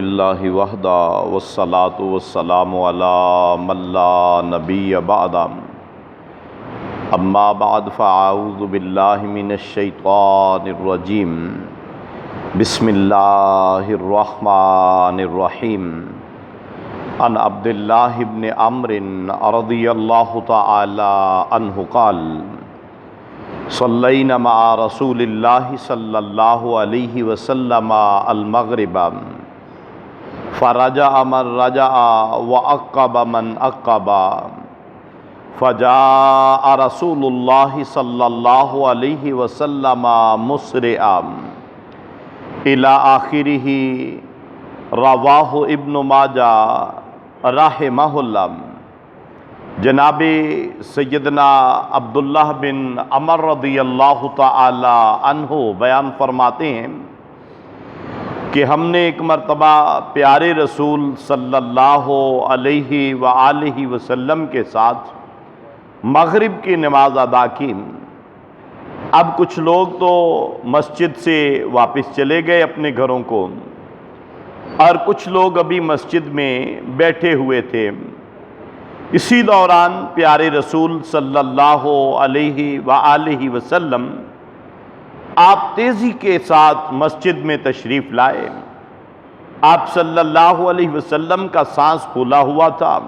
للہ وحدہ والصلاة والسلام علی من لا نبی بعد اما بعد فاعوذ باللہ من الشیطان الرجیم بسم اللہ الرحمن الرحیم عن عبداللہ بن عمرو رضی اللہ تعالی عنہ قال صلینا مع رسول اللہ صلی اللہ علیہ وسلم المغرب فرجع من رجع وعقب من عقب فجاء رسول اللہ صلی اللہ علیہ وسلم مسرعا الى آخرہ رواہ ابن ماجہ رحمہ اللہ۔ جناب سیدنا عبداللہ بن عمر رضی اللہ تعالی عنہ بیان فرماتے ہیں کہ ہم نے ایک مرتبہ پیارے رسول صلی اللہ علیہ وآلہ وسلم کے ساتھ مغرب کی نماز ادا کی۔ اب کچھ لوگ تو مسجد سے واپس چلے گئے اپنے گھروں کو، اور کچھ لوگ ابھی مسجد میں بیٹھے ہوئے تھے۔ اسی دوران پیارے رسول صلی اللہ علیہ وآلہ وسلم آپ تیزی کے ساتھ مسجد میں تشریف لائے۔ آپ صلی اللہ علیہ وسلم کا سانس پھولا ہوا تھا۔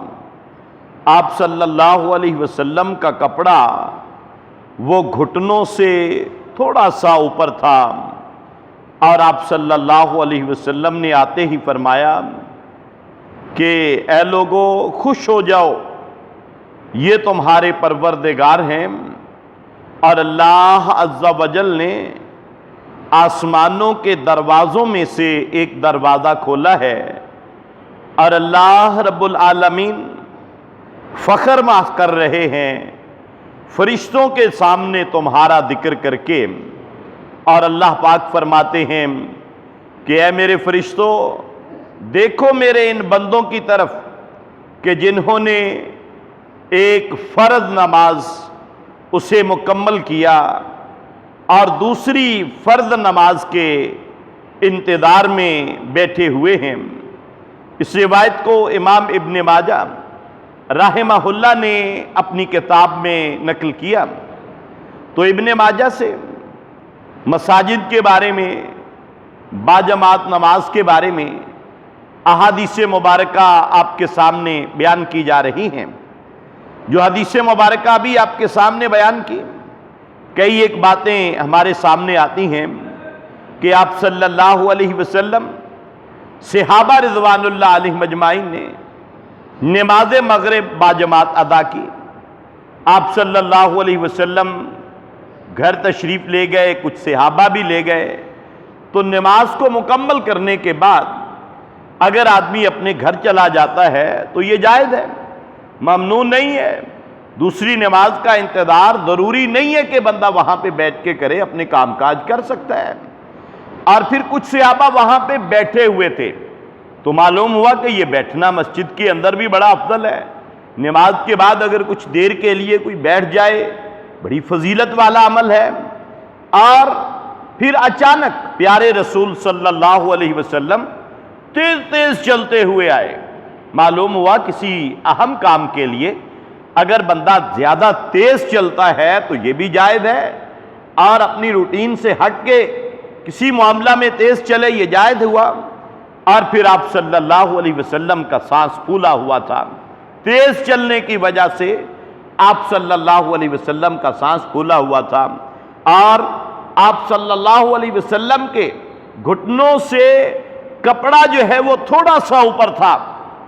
آپ صلی اللہ علیہ وسلم کا کپڑا وہ گھٹنوں سے تھوڑا سا اوپر تھا، اور آپ صلی اللہ علیہ وسلم نے آتے ہی فرمایا کہ اے لوگو خوش ہو جاؤ، یہ تمہارے پروردگار ہیں، اور اللہ عز و جل نے آسمانوں کے دروازوں میں سے ایک دروازہ کھولا ہے، اور اللہ رب العالمین فخر کر رہے ہیں فرشتوں کے سامنے تمہارا ذکر کر کے، اور اللہ پاک فرماتے ہیں کہ اے میرے فرشتوں، دیکھو میرے ان بندوں کی طرف کہ جنہوں نے ایک فرض نماز اسے مکمل کیا اور دوسری فرض نماز کے انتظار میں بیٹھے ہوئے ہیں۔ اس روایت کو امام ابن ماجہ رحمہ اللہ نے اپنی کتاب میں نقل کیا۔ تو ابن ماجہ سے مساجد کے بارے میں، باجماعت نماز کے بارے میں احادیث مبارکہ آپ کے سامنے بیان کی جا رہی ہیں۔ جو حدیث مبارکہ بھی آپ کے سامنے بیان کی، کئی ایک باتیں ہمارے سامنے آتی ہیں کہ آپ صلی اللہ علیہ وسلم، صحابہ رضوان اللہ علیہ مجمعین نے نماز مغرب باجماعت ادا کی۔ آپ صلی اللہ علیہ وسلم گھر تشریف لے گئے، کچھ صحابہ بھی لے گئے۔ تو نماز کو مکمل کرنے کے بعد اگر آدمی اپنے گھر چلا جاتا ہے تو یہ جائز ہے، ممنوع نہیں ہے۔ دوسری نماز کا انتظار ضروری نہیں ہے کہ بندہ وہاں پہ بیٹھ کے کرے، اپنے کام کاج کر سکتا ہے۔ اور پھر کچھ صحابہ وہاں پہ بیٹھے ہوئے تھے، تو معلوم ہوا کہ یہ بیٹھنا مسجد کے اندر بھی بڑا افضل ہے۔ نماز کے بعد اگر کچھ دیر کے لیے کوئی بیٹھ جائے، بڑی فضیلت والا عمل ہے۔ اور پھر اچانک پیارے رسول صلی اللہ علیہ وسلم تیز تیز چلتے ہوئے آئے۔ معلوم ہوا کسی اہم کام کے لیے اگر بندہ زیادہ تیز چلتا ہے تو یہ بھی جائز ہے، اور اپنی روٹین سے ہٹ کے کسی معاملہ میں تیز چلے، یہ جائز ہوا۔ اور پھر آپ صلی اللہ علیہ وسلم کا سانس پھولا ہوا تھا، تیز چلنے کی وجہ سے آپ صلی اللہ علیہ وسلم کا سانس پھولا ہوا تھا، اور آپ صلی اللہ علیہ وسلم کے گھٹنوں سے کپڑا جو ہے وہ تھوڑا سا اوپر تھا۔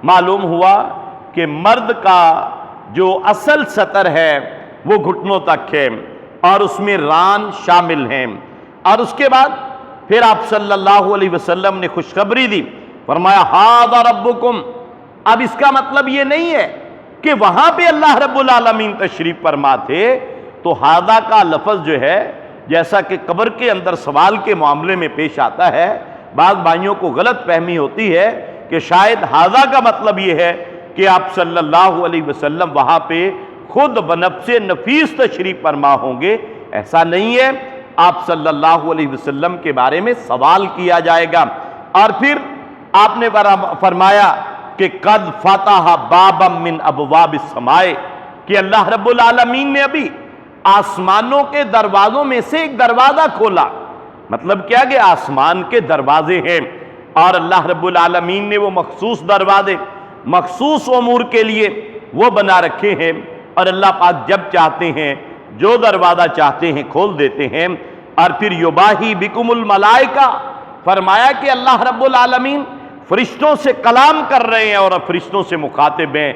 معلوم ہوا کہ مرد کا جو اصل سطر ہے وہ گھٹنوں تک ہے، اور اس میں ران شامل ہیں۔ اور اس کے بعد پھر آپ صلی اللہ علیہ وسلم نے خوشخبری دی، فرمایا ھذا ربکم۔ اب اس کا مطلب یہ نہیں ہے کہ وہاں پہ اللہ رب العالمین تشریف فرما تھے۔ تو ھذا کا لفظ جو ہے، جیسا کہ قبر کے اندر سوال کے معاملے میں پیش آتا ہے، بعض بھائیوں کو غلط فہمی ہوتی ہے کہ شاید ھذا کا مطلب یہ ہے کہ آپ صلی اللہ علیہ وسلم وہاں پہ خود بنفس نفیس تشریف فرما ہوں گے۔ ایسا نہیں ہے، آپ صلی اللہ علیہ وسلم کے بارے میں سوال کیا جائے گا، اور پھر آپ نے فرمایا کہ قد فتح بابا من ابواب السماء، کہ اللہ رب العالمین نے ابھی آسمانوں کے دروازوں میں سے ایک دروازہ کھولا۔ مطلب کیا کہ آسمان کے دروازے ہیں اور اللہ رب العالمین نے وہ مخصوص دروازے مخصوص امور کے لیے وہ بنا رکھے ہیں، اور اللہ پاک جب چاہتے ہیں جو دروازہ چاہتے ہیں کھول دیتے ہیں۔ اور پھر یباہی بکم الملائکہ، فرمایا کہ اللہ رب العالمین فرشتوں سے کلام کر رہے ہیں اور فرشتوں سے مخاطب ہیں۔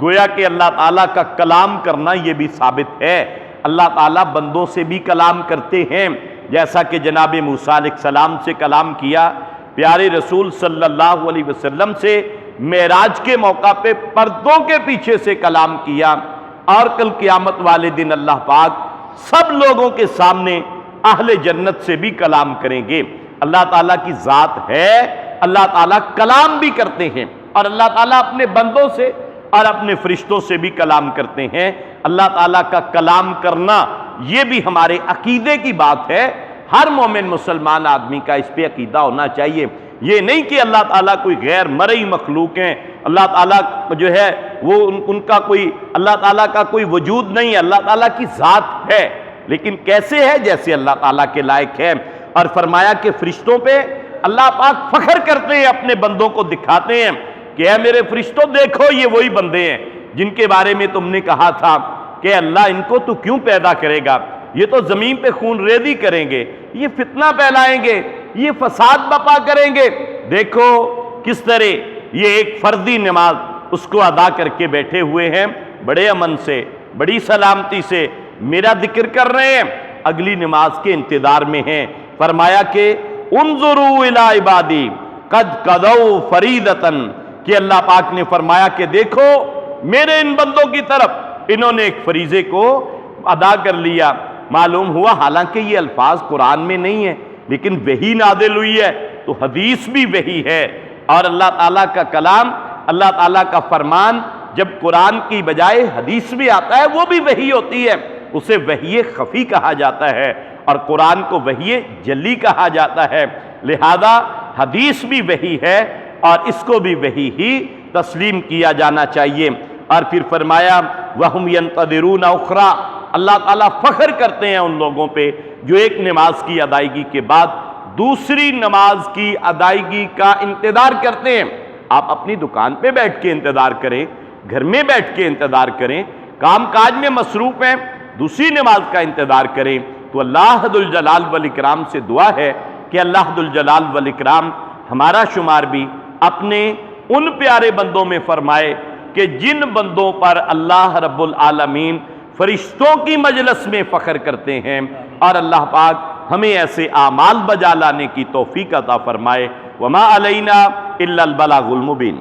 گویا کہ اللہ تعالیٰ کا کلام کرنا یہ بھی ثابت ہے، اللہ تعالیٰ بندوں سے بھی کلام کرتے ہیں، جیسا کہ جناب موسیٰ علیہ السلام سے کلام کیا، پیارے رسول صلی اللہ علیہ وسلم سے معراج کے موقع پہ پردوں کے پیچھے سے کلام کیا، اور کل قیامت والے دن اللہ پاک سب لوگوں کے سامنے اہل جنت سے بھی کلام کریں گے۔ اللہ تعالیٰ کی ذات ہے، اللہ تعالیٰ کلام بھی کرتے ہیں، اور اللہ تعالیٰ اپنے بندوں سے اور اپنے فرشتوں سے بھی کلام کرتے ہیں۔ اللہ تعالیٰ کا کلام کرنا یہ بھی ہمارے عقیدے کی بات ہے، ہر مومن مسلمان آدمی کا اس پہ عقیدہ ہونا چاہیے۔ یہ نہیں کہ اللہ تعالیٰ کوئی غیر مرئی مخلوق ہیں، اللہ تعالیٰ جو ہے وہ ان کا کوئی اللہ تعالیٰ کا کوئی وجود نہیں ہے، اللہ تعالیٰ کی ذات ہے، لیکن کیسے ہے؟ جیسے اللہ تعالیٰ کے لائق ہے۔ اور فرمایا کہ فرشتوں پہ اللہ پاک فخر کرتے ہیں، اپنے بندوں کو دکھاتے ہیں کہ اے میرے فرشتوں دیکھو یہ وہی بندے ہیں جن کے بارے میں تم نے کہا تھا کہ اللہ ان کو تو کیوں پیدا کرے گا، یہ تو زمین پہ خون ریزی کریں گے، یہ فتنہ پھیلائیں گے، یہ فساد بپا کریں گے۔ دیکھو کس طرح یہ ایک فردی نماز اس کو ادا کر کے بیٹھے ہوئے ہیں، بڑے امن سے بڑی سلامتی سے میرا ذکر کر رہے ہیں، اگلی نماز کے انتظار میں ہیں۔ فرمایا کہ انظروا الی عبادی قد قضوا فریضۃ، کہ اللہ پاک نے فرمایا کہ دیکھو میرے ان بندوں کی طرف، انہوں نے ایک فریضے کو ادا کر لیا۔ معلوم ہوا حالانکہ یہ الفاظ قرآن میں نہیں ہے، لیکن وحی نازل ہوئی ہے تو حدیث بھی وحی ہے، اور اللہ تعالیٰ کا کلام، اللہ تعالیٰ کا فرمان جب قرآن کی بجائے حدیث میں آتا ہے وہ بھی وحی ہوتی ہے، اسے وحی خفی کہا جاتا ہے، اور قرآن کو وحی جلی کہا جاتا ہے۔ لہذا حدیث بھی وحی ہے اور اس کو بھی وحی ہی تسلیم کیا جانا چاہیے۔ اور پھر فرمایا وَهُمْ يَنْتَظِرُونَ أُخْرَى، اللہ تعالیٰ فخر کرتے ہیں ان لوگوں پہ جو ایک نماز کی ادائیگی کے بعد دوسری نماز کی ادائیگی کا انتظار کرتے ہیں۔ آپ اپنی دکان پہ بیٹھ کے انتظار کریں، گھر میں بیٹھ کے انتظار کریں، کام کاج میں مصروف ہیں، دوسری نماز کا انتظار کریں، تو اللہ ذو الجلال والاکرام سے دعا ہے کہ اللہ ذو الجلال والاکرام ہمارا شمار بھی اپنے ان پیارے بندوں میں فرمائے کہ جن بندوں پر اللہ رب العالمین فرشتوں کی مجلس میں فخر کرتے ہیں، اور اللہ پاک ہمیں ایسے اعمال بجا لانے کی توفیق عطا فرمائے۔ وما علینا الا البلاغ المبین۔